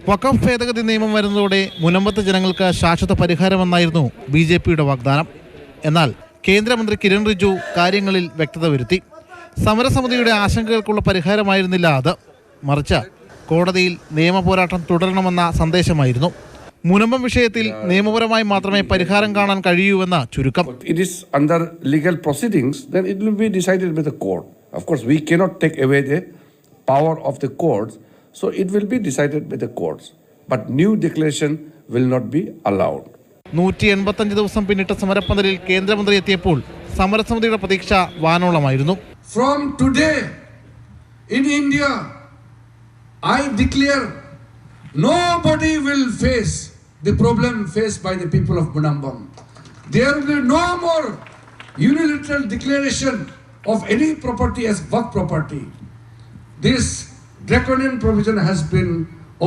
വഖഫ് ഭേദഗതി നിയമം വരുന്നതോടെ മുനമ്പത്തെ ജനങ്ങൾക്ക് ശാശ്വത പരിഹാരമെന്നായിരുന്നു BJPയുടെ വാഗ്ദാനം. എന്നാൽ കേന്ദ്രമന്ത്രി കിരൺ റിജിജു കാര്യങ്ങളിൽ വ്യക്തത വരുത്തി. സമരസമിതിയുടെ ആശങ്കകൾക്കുള്ള പരിഹാരമായിരുന്നില്ല അത്, മറിച്ച് കോടതിയിൽ നിയമപോരാട്ടം തുടരണമെന്ന സന്ദേശമായിരുന്നു. മുനമ്പം വിഷയത്തിൽ നിയമപരമായി മാത്രമേ പരിഹാരം കാണാൻ കഴിയൂവെന്ന് ചുരുക്കം. It is under legal proceedings, then it will be decided by the court. Of course, we cannot take away the power of the courts, so it will be decided by the courts. But new declaration will not be allowed. 185 ദിവസം പിന്നിട്ട സമരപ്പന്തലിൽ കേന്ദ്രമന്ത്രി എത്തിയപ്പോൾ സമരസമിതിയുടെ പ്രതീക്ഷ വാനോളമായിരുന്നു. From today in India, I declare nobody will face the problem faced by the people of Munambam. There will be no more unilateral declaration of any property as Waqf property. This draconian provision has been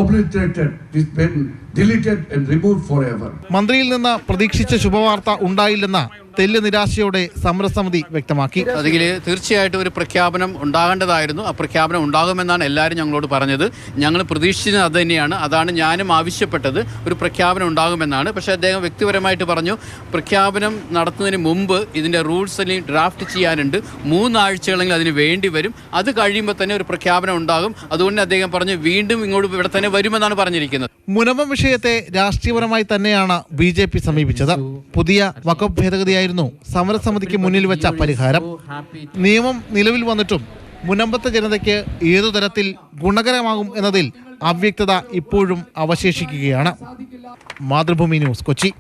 obliterated, it's been deleted and removed forever. മന്ത്രിയിൽ നിന്ന് പ്രതീക്ഷിച്ച ശുഭവാർത്ത ഉണ്ടായില്ലെന്ന തെല്ല് നിരാശയോടെ സമരസമിതി വ്യക്തമാക്കി. അതിൽ തീർച്ചയായിട്ടും ഒരു പ്രഖ്യാപനം ഉണ്ടാകേണ്ടതായിരുന്നു. ആ പ്രഖ്യാപനം ഉണ്ടാകുമെന്നാണ് എല്ലാവരും ഞങ്ങളോട് പറഞ്ഞത്. ഞങ്ങൾ പ്രതീക്ഷിച്ചത് അത് തന്നെയാണ്. അതാണ് ഞാനും ആവശ്യപ്പെട്ടത്, ഒരു പ്രഖ്യാപനം ഉണ്ടാകുമെന്നാണ്. പക്ഷേ അദ്ദേഹം വ്യക്തിപരമായിട്ട് പറഞ്ഞു, പ്രഖ്യാപനം നടത്തുന്നതിന് മുമ്പ് ഇതിൻ്റെ റൂൾസ് ഡ്രാഫ്റ്റ് ചെയ്യാനുണ്ട്, 3 ആഴ്ചകളെങ്കിലും അതിന് വേണ്ടി വരും. അത് കഴിയുമ്പോൾ തന്നെ ഒരു പ്രഖ്യാപനം ഉണ്ടാകും. അതുകൊണ്ട് അദ്ദേഹം പറഞ്ഞു വീണ്ടും ഇങ്ങോട്ട് ഇവിടെ തന്നെ വരുമെന്നാണ് പറഞ്ഞിരിക്കുന്നത്. മുനമ്പം വിഷയത്തെ രാഷ്ട്രീയപരമായി തന്നെയാണ് BJP സമീപിച്ചത്. പുതിയ വഖഫ് ഭേദഗതിയായിരുന്നു സമരസമിതിക്ക് മുന്നിൽ വെച്ച പരിഹാരം. നിയമം നിലവിൽ വന്നിട്ടും മുനമ്പത്തെ ജനതയ്ക്ക് ഏതു തരത്തിൽ ഗുണകരമാകും എന്നതിൽ അവ്യക്തത ഇപ്പോഴും അവശേഷിക്കുകയാണ്. മാതൃഭൂമി ന്യൂസ്, കൊച്ചി.